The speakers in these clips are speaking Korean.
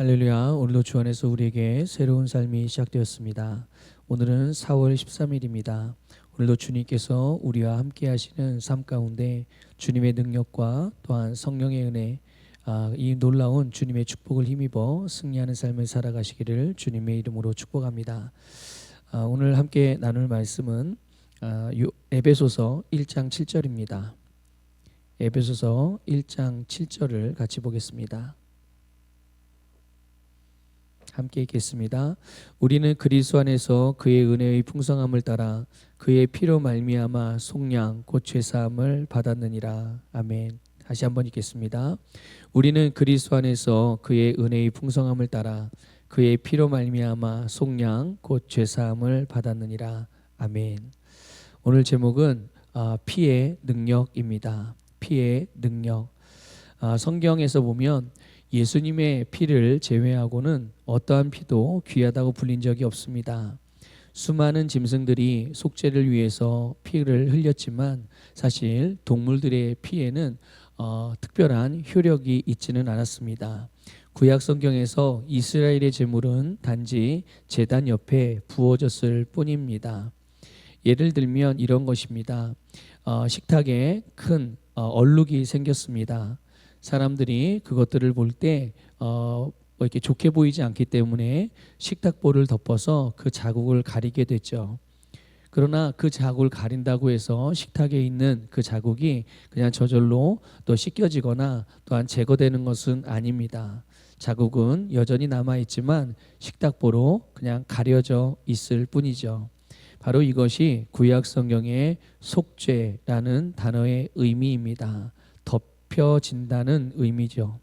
할렐루야. 오늘도 주 안에서 우리에게 새로운 삶이 시작되었습니다. 오늘은 4월 13일입니다. 오늘도 주님께서 우리와 함께 하시는 삶 가운데 주님의 능력과 또한 성령의 은혜, 이 놀라운 주님의 축복을 힘입어 승리하는 삶을 살아가시기를 주님의 이름으로 축복합니다. 오늘 함께 나눌 말씀은 에베소서 1장 7절입니다. 에베소서 1장 7절을 같이 보겠습니다. 함께 읽겠습니다. 우리는 그리스도 안에서 그의 은혜의 풍성함을 따라 그의 피로 말미암아 속량 곧 죄사함을 받았느니라. 아멘. 다시 한번 읽겠습니다. 우리는 그리스도 안에서 그의 은혜의 풍성함을 따라 그의 피로 말미암아 속량 곧 죄사함을 받았느니라. 아멘. 오늘 제목은 피의 능력입니다. 피의 능력. 성경에서 보면 예수님의 피를 제외하고는 어떠한 피도 귀하다고 불린 적이 없습니다. 수많은 짐승들이 속죄를 위해서 피를 흘렸지만 사실 동물들의 피에는 특별한 효력이 있지는 않았습니다. 구약 성경에서 이스라엘의 제물은 단지 제단 옆에 부어졌을 뿐입니다. 예를 들면 이런 것입니다. 식탁에 큰 얼룩이 생겼습니다. 사람들이 그것들을 볼 때 이렇게 좋게 보이지 않기 때문에 식탁보를 덮어서 그 자국을 가리게 됐죠. 그러나 그 자국을 가린다고 해서 식탁에 있는 그 자국이 그냥 저절로 또 씻겨지거나 또한 제거되는 것은 아닙니다. 자국은 여전히 남아있지만 식탁보로 그냥 가려져 있을 뿐이죠. 바로 이것이 구약 성경의 속죄라는 단어의 의미입니다. 덮여진다는 의미죠.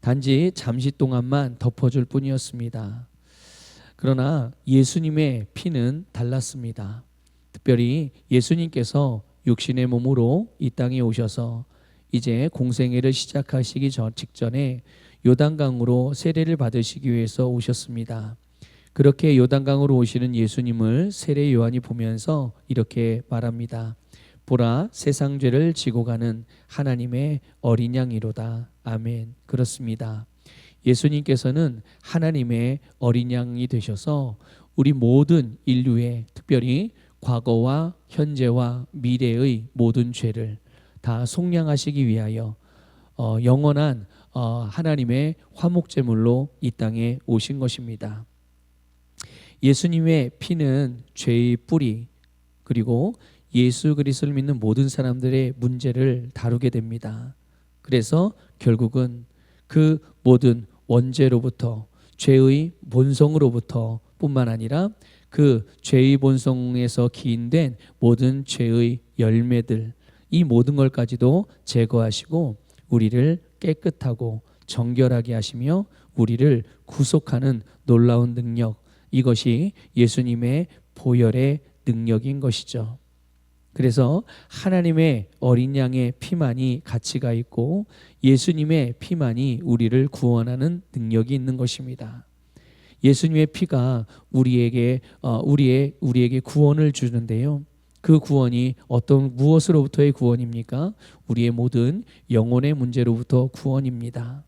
단지 잠시 동안만 덮어줄 뿐이었습니다. 그러나 예수님의 피는 달랐습니다. 특별히 예수님께서 육신의 몸으로 이 땅에 오셔서 이제 공생애를 시작하시기 직전에 요단강으로 세례를 받으시기 위해서 오셨습니다. 그렇게 요단강으로 오시는 예수님을 세례 요한이 보면서 이렇게 말합니다. 보라, 세상 죄를 지고 가는 하나님의 어린 양이로다. 아멘. 그렇습니다. 예수님께서는 하나님의 어린 양이 되셔서 우리 모든 인류의 특별히 과거와 현재와 미래의 모든 죄를 다 속량하시기 위하여 영원한 하나님의 화목제물로 이 땅에 오신 것입니다. 예수님의 피는 죄의 뿌리 그리고 예수 그리스도를 믿는 모든 사람들의 문제를 다루게 됩니다. 그래서 결국은 그 모든 원죄로부터 죄의 본성으로부터 뿐만 아니라 그 죄의 본성에서 기인된 모든 죄의 열매들 이 모든 것까지도 제거하시고 우리를 깨끗하고 정결하게 하시며 우리를 구속하는 놀라운 능력, 이것이 예수님의 보혈의 능력인 것이죠. 그래서 하나님의 어린 양의 피만이 가치가 있고 예수님의 피만이 우리를 구원하는 능력이 있는 것입니다. 예수님의 피가 우리에게 구원을 주는데요. 그 구원이 무엇으로부터의 구원입니까? 우리의 모든 영혼의 문제로부터 구원입니다.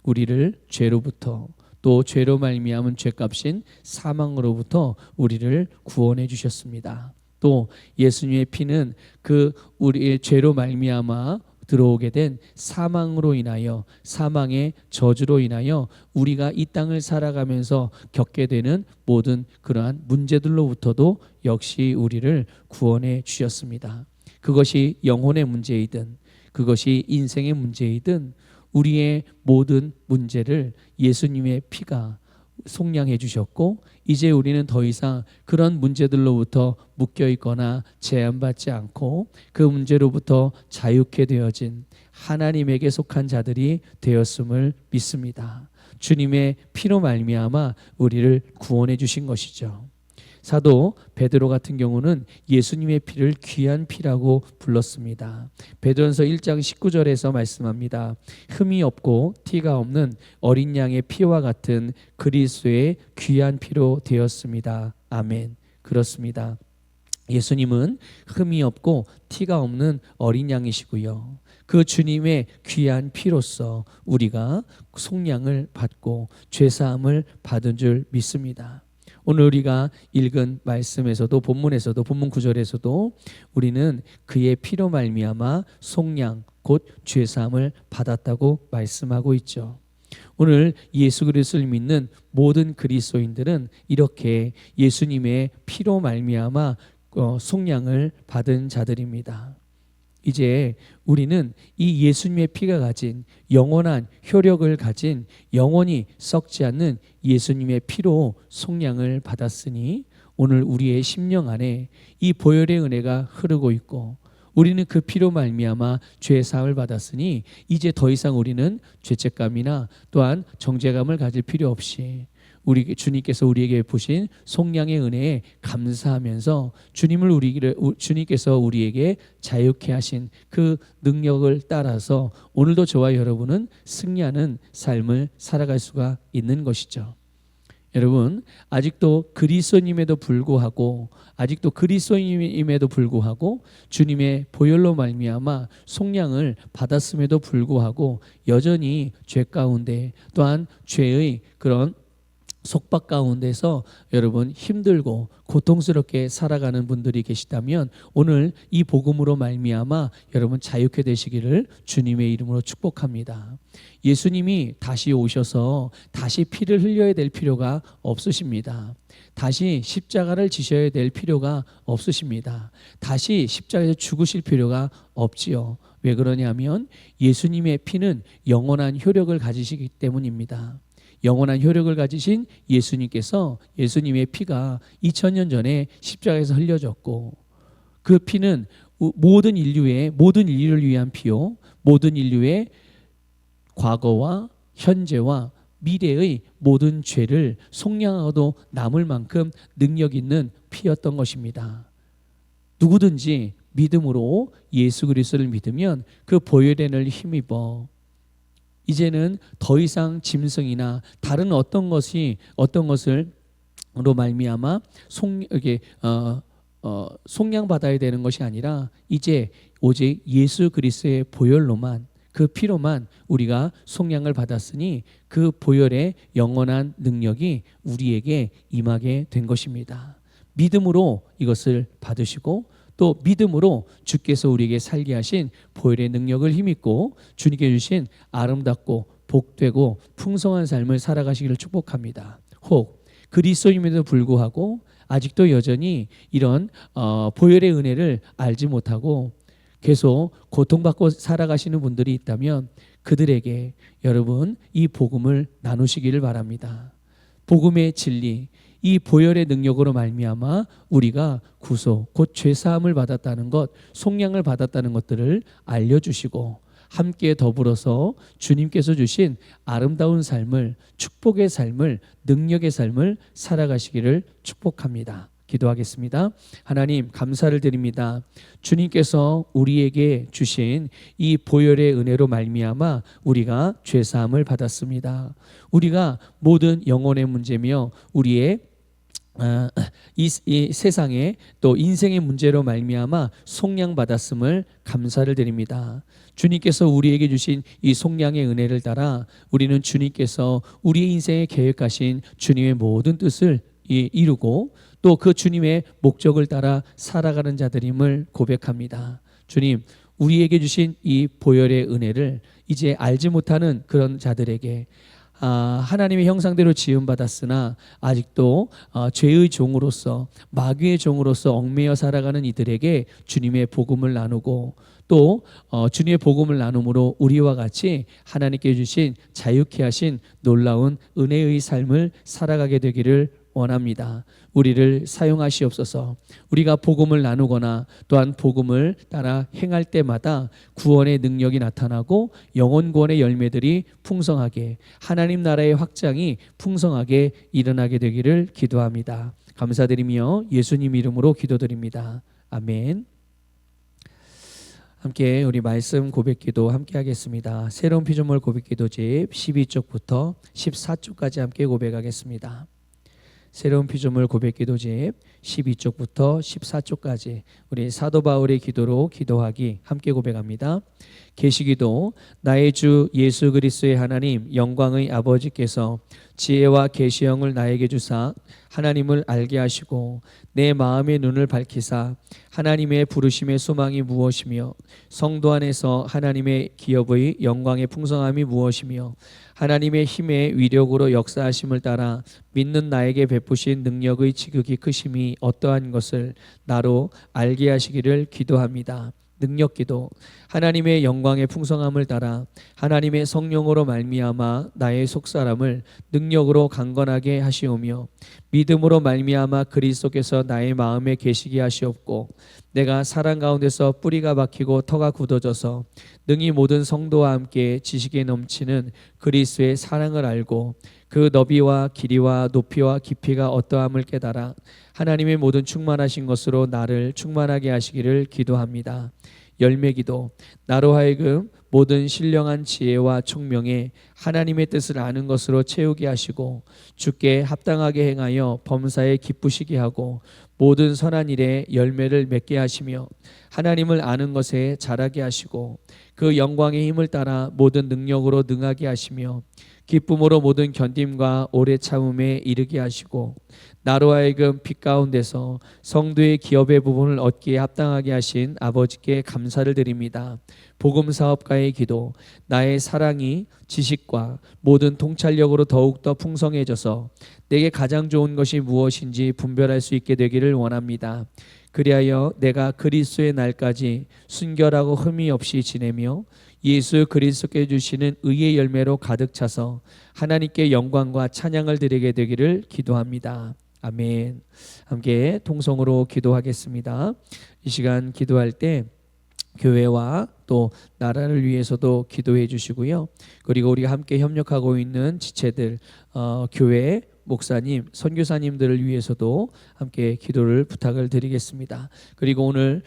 우리를 죄로부터 또 죄로 말미암은 죄값인 사망으로부터 우리를 구원해 주셨습니다. 또 예수님의 피는 그 우리의 죄로 말미암아 들어오게 된 사망으로 인하여 사망의 저주로 인하여 우리가 이 땅을 살아가면서 겪게 되는 모든 그러한 문제들로부터도 역시 우리를 구원해 주셨습니다. 그것이 영혼의 문제이든 그것이 인생의 문제이든 우리의 모든 문제를 예수님의 피가 속량해 주셨고 이제 우리는 더 이상 그런 문제들로부터 묶여 있거나 제한받지 않고 그 문제로부터 자유케 되어진 하나님에게 속한 자들이 되었음을 믿습니다. 주님의 피로 말미암아 우리를 구원해 주신 것이죠. 사도 베드로 같은 경우는 예수님의 피를 귀한 피라고 불렀습니다. 베드로전서 1장 19절에서 말씀합니다. 흠이 없고 티가 없는 어린 양의 피와 같은 그리스도의 귀한 피로 되었습니다. 아멘. 그렇습니다. 예수님은 흠이 없고 티가 없는 어린 양이시고요. 그 주님의 귀한 피로써 우리가 속량을 받고 죄사함을 받은 줄 믿습니다. 오늘 우리가 읽은 말씀에서도 본문에서도 본문 구절에서도 우리는 그의 피로 말미암아 속량 곧 죄사함을 받았다고 말씀하고 있죠. 오늘 예수 그리스도를 믿는 모든 그리스도인들은 이렇게 예수님의 피로 말미암아 속량을 받은 자들입니다. 이제 우리는 이 예수님의 피가 가진 영원한 효력을 가진 영원히 썩지 않는 예수님의 피로 속량을 받았으니 오늘 우리의 심령 안에 이 보혈의 은혜가 흐르고 있고 우리는 그 피로 말미암아 죄 사함을 받았으니 이제 더 이상 우리는 죄책감이나 또한 정죄감을 가질 필요 없이 주님께서 우리에게 베푸신 속량의 은혜에 감사하면서 주님께서 우리에게 자유케 하신 그 능력을 따라서 오늘도 저와 여러분은 승리하는 삶을 살아갈 수가 있는 것이죠. 여러분, 아직도 그리스도인임에도 불구하고 주님의 보혈로 말미암아 속량을 받았음에도 불구하고 여전히 죄 가운데 또한 죄의 그런 속박 가운데서 여러분 힘들고 고통스럽게 살아가는 분들이 계시다면 오늘 이 복음으로 말미암아 여러분 자유케 되시기를 주님의 이름으로 축복합니다. 예수님이 다시 오셔서 다시 피를 흘려야 될 필요가 없으십니다. 다시 십자가를 지셔야 될 필요가 없으십니다. 다시 십자가에서 죽으실 필요가 없지요. 왜 그러냐면 예수님의 피는 영원한 효력을 가지시기 때문입니다. 영원한 효력을 가지신 예수님의 피가 2000년 전에 십자가에서 흘려졌고 그 피는 모든 인류를 위한 피요, 모든 인류의 과거와 현재와 미래의 모든 죄를 속량하고도 남을 만큼 능력 있는 피였던 것입니다. 누구든지 믿음으로 예수 그리스도를 믿으면 그 보혈의 은혜를 힘입어 이제는 더 이상 짐승이나 다른 어떤 것을로 말미암아 속량받아야 되는 것이 아니라 이제 오직 예수 그리스도의 보혈로만 그 피로만 우리가 속량을 받았으니 그 보혈의 영원한 능력이 우리에게 임하게 된 것입니다. 믿음으로 이것을 받으시고 또 믿음으로 주께서 우리에게 살게 하신 보혈의 능력을 힘입고 주님께 주신 아름답고 복되고 풍성한 삶을 살아가시기를 축복합니다. 혹 그리스도임에도 불구하고 아직도 여전히 이런 보혈의 은혜를 알지 못하고 계속 고통받고 살아가시는 분들이 있다면 그들에게 여러분 이 복음을 나누시기를 바랍니다. 복음의 진리, 이 보혈의 능력으로 말미암아 우리가 구속, 곧 죄사함을 받았다는 것, 속량을 받았다는 것들을 알려주시고 함께 더불어서 주님께서 주신 아름다운 삶을, 축복의 삶을, 능력의 삶을 살아가시기를 축복합니다. 기도하겠습니다. 하나님 감사를 드립니다. 주님께서 우리에게 주신 이 보혈의 은혜로 말미암아 우리가 죄사함을 받았습니다. 우리가 모든 영혼의 문제며 우리의 이 세상의 또 인생의 문제로 말미암아 속량받았음을 감사를 드립니다. 주님께서 우리에게 주신 이 속량의 은혜를 따라 우리는 주님께서 우리의 인생에 계획하신 주님의 모든 뜻을 이루고 또 그 주님의 목적을 따라 살아가는 자들임을 고백합니다. 주님, 우리에게 주신 이 보혈의 은혜를 이제 알지 못하는 그런 자들에게 하나님의 형상대로 지음받았으나 아직도 죄의 종으로서 마귀의 종으로서 얽매여 살아가는 이들에게 주님의 복음을 나누고 또 주님의 복음을 나눔으로 우리와 같이 하나님께 주신 자유케 하신 놀라운 은혜의 삶을 살아가게 되기를 원합니다. 우리를 사용하시옵소서. 우리가 복음을 나누거나 또한 복음을 따라 행할 때마다 구원의 능력이 나타나고 영혼 구원의 열매들이 풍성하게 하나님 나라의 확장이 풍성하게 일어나게 되기를 기도합니다. 감사드리며 예수님 이름으로 기도드립니다. 아멘. 함께 우리 말씀 고백기도 함께 하겠습니다. 새로운 피조물 고백기도집 12쪽부터 14쪽까지 함께 고백하겠습니다. 새로운 피조물 고백기도집 12쪽부터 14쪽까지 우리 사도 바울의 기도로 기도하기 함께 고백합니다. 계시기도 나의 주 예수 그리스도의 하나님 영광의 아버지께서 지혜와 계시형을 나에게 주사 하나님을 알게 하시고 내 마음의 눈을 밝히사 하나님의 부르심의 소망이 무엇이며 성도 안에서 하나님의 기업의 영광의 풍성함이 무엇이며 하나님의 힘의 위력으로 역사하심을 따라 믿는 나에게 베푸신 능력의 지극히 크심이 어떠한 것을 나로 알게 하시기를 기도합니다. 능력기도 하나님의 영광의 풍성함을 따라 하나님의 성령으로 말미암아 나의 속사람을 능력으로 강건하게 하시오며 믿음으로 말미암아 그리스도께서 나의 마음에 계시게 하시옵고 내가 사랑 가운데서 뿌리가 박히고 터가 굳어져서 능히 모든 성도와 함께 지식에 넘치는 그리스도의 사랑을 알고 그 너비와 길이와 높이와 깊이가 어떠함을 깨달아 하나님의 모든 충만하신 것으로 나를 충만하게 하시기를 기도합니다. 열매기도 나로 하여금 모든 신령한 지혜와 총명에 하나님의 뜻을 아는 것으로 채우게 하시고 주께 합당하게 행하여 범사에 기쁘시게 하고 모든 선한 일에 열매를 맺게 하시며 하나님을 아는 것에 자라게 하시고 그 영광의 힘을 따라 모든 능력으로 능하게 하시며 기쁨으로 모든 견딤과 오래 참음에 이르게 하시고 나로 하여금 빛 가운데서 성도의 기업의 부분을 얻기에 합당하게 하신 아버지께 감사를 드립니다. 복음 사업가의 기도 나의 사랑이 지식과 모든 통찰력으로 더욱더 풍성해져서 내게 가장 좋은 것이 무엇인지 분별할 수 있게 되기를 원합니다. 그리하여 내가 그리스도의 날까지 순결하고 흠이 없이 지내며 예수 그리스도께 주시는 의의 열매로 가득 차서 하나님께 영광과 찬양을 드리게 되기를 기도합니다. 아멘. 함께 통성으로 기도하겠습니다. 이 시간 기도할 때 교회와 또 나라를 위해서도 기도해 주시고요. 그리고 우리가 함께 협력하고 있는 지체들, 교회 목사님, 선교사님들을 위해서도 함께 기도를 부탁을 드리겠습니다. 그리고 오늘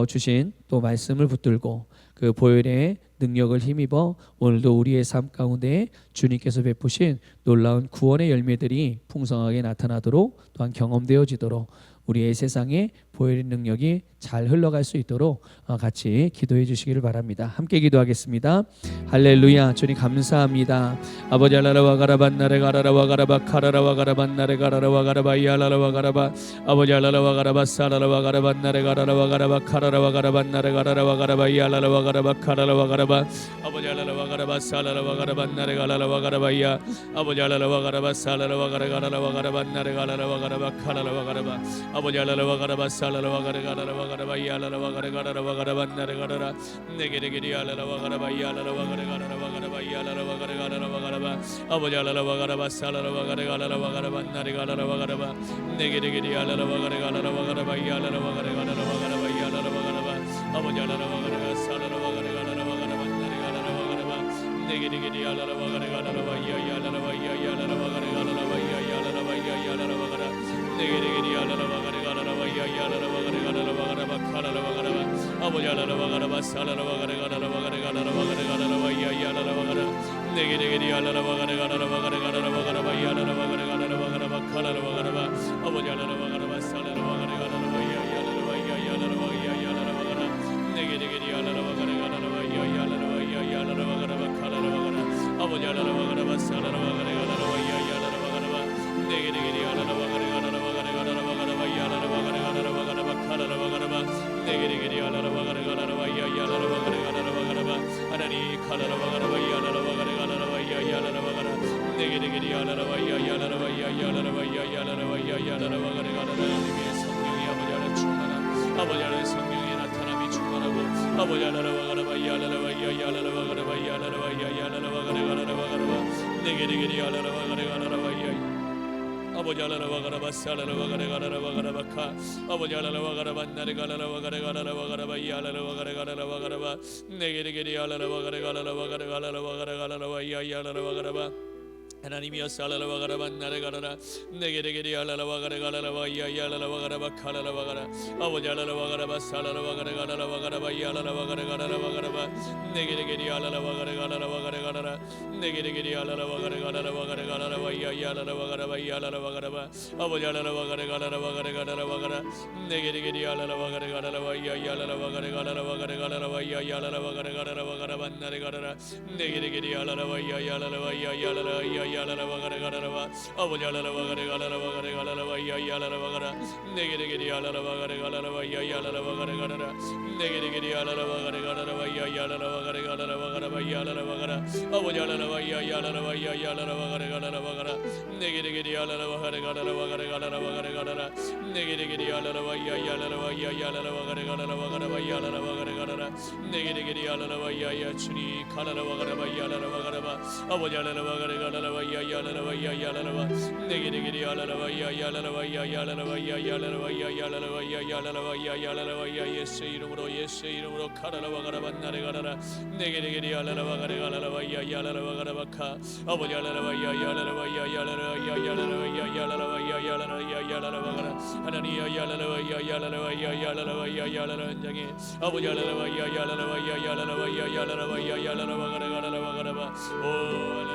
주신 또 말씀을 붙들고 그 보혈의 능력을 힘입어 오늘도 우리의 삶 가운데 주님께서 베푸신 놀라운 구원의 열매들이 풍성하게 나타나도록 또한 경험되어지도록 우리의 세상에 보혈의 능력이 잘 흘러갈 수 있도록 같이 기도해 주시기를 바랍니다. 함께 기도하겠습니다. 할렐루야. 주님 감사합니다. 아버지 알라라와 가라반 나레 가라라와 가라바 카라라와 가라반 나레 가라라와 가라바 이알라라와 가라바 아버지 알라라와 가라바 사라라와 가라반 나레 가라라와 가라바 카라라와 가라반 나레 가라라와 가라바 이알라라와 가라바 카라라와 가라바 아버지 알라라와 가라바 사라라와 가라반 나레 가라라와 가라바 이야 아버지 알라라와 가라바 사라라와 가라라와 가라반 나레 가라라와 가라바 카라라와 가라바 아버지 알라라와 가라바 살라라와 가라라와 가라바 이알라라와 가라라와 가라반 나레 가라라 네게레게리 알라라와 가라바 이알라라와 가라라와 가라바 이알라라와 가라라와 가라바 아버지 알라라와 가라바 살라라와 가라라와 가라반 나레 가라라와 가라바 네게레게리 알라라와 가라라와 가라바 이알라라와 가라라와 가라바 이알라라와 가라바 아버지 알라라와 가라가 살라라와 가라라와 가라반 나레 가라라와 가라바 네게레게리 알라라와 가라라와 이알라라와 이알라라와 가라라와 이알라라와 이알라라와 가라 네게레게리 알라라와 가라라와 이알라라와 가라라와 가라바 카라라와 가라바 아버지 알라라와 가라바 살라라와 가라라와 가라라와 가라라와 이알라라와 가라 네게레게리 알라라와 가라라와 가라라와 가라바 이알라라와 가라라와 가라바 카라라와 가라바 아버지 알라라와 가라바 살라라와 가라라와 이알라라와 이알라라와 이알라라와 가라 네게레게리 알라라와 가라라와 이알라라와 이알라라와 가라바 카라라와 가라 아버지 알라라와 가라바 살라라와 가라라와 이알라라와 가라바 네게레게리 알라라와 가라라와 가라라와 가라바 이알라라와 가라라와 가라바 카라라와 가라바 네게레게리 알라라와 가라라와 이알라라와 가라라와 가라바 하나님 카라라와 가라바 이알라라와 가라라와 이알라라와 가라 네게레게리 알라라와 이알라라와 이알라라와 이알라라와 이알라라와 가라라와 하나님의 성령이 아버지 안에 충만함 아버지 안에 성령의 나타남이 충만하고 아버지 알라라와 가라바 이알라라와 이알라라와 가라바 이알라라와 이알라라와 가라라와 가라바 네게레게리 알라라와 가라라와 아버지 알라라와 가라바 살라라와 가라라와 가라바카 아버지 알라라와 가라바 나레 가라라와 가라라와 가라바 이알라라와 가라라와 가라바 네게레게리 알라라와 가라라와 가라라와 가라라와 이알라라와 가라바 하나님이여 살라라와 가라바 나르가라라 네게레게리 알라라와 가라가라와 야야라라와 가라바 칼라라와 가라 아버지 알라라와 가라바 살라라와 가라가라와 가라바 야라라와 가라가라와 가라바 네게레게리 알라라와 가라가라와 가라가라라 네게레게리 알라라와 가라가라와 가라가라와 야야라라와 가라바 야라라와 가라바 아버지 알라라와 가라가라와 가라가라와 가라 네게레게리 알라라와 가라가라와 야야라라와 가라가라와 가라가라와 야야라라와 가라가라와 가라바 나르가라라 네게레게리 알라라와 야야라라와 야야라라 야라라와 가라가라와 아버지 알라라와 가라가라와 가라가라와 야야라라와 가라 네게레게리 알라라와 가라가라와 야야라라와 가라가라라 네게레게리 알라라와 가라가라와 야야라라와 가라가라와 가라바 야라라와 가라 아버지 알라라와 야야라라와 야야라라와 가라가라와 가라 네게레게리 알라라와 가라가라와 가라가라와 가라가라라 네게레게리 알라라와 야야라라와 야야라라와 가라가라와 가라바 야라라와 가라가라라 네게레게리 알라라와 야야 주니 가라라와 가라바 야라라와 가라바 아버지 알라라와 가라가라와 야야라라와 야야라라와 네게레게리 알라라와 야야라라와 야야라라와 야야라라와 야야라라와 야야라라와 야야라라와 예수의 이름으로 가라라와 가라바 나르가라라 네게레게리 알라라와 가라가라와 야야라라와 가라바카 아버지 알라라와 야야라라와 야야라라와 야야라라와 야야라라와 야야라라와 야야라라와 가라 하나님 야야라라와 야야라라와 야야라라와 야야라라 현장에 아버지 알라라와 야야라라와 야야라라와 야야라라와 야야라라와 가라가라와 가라바 오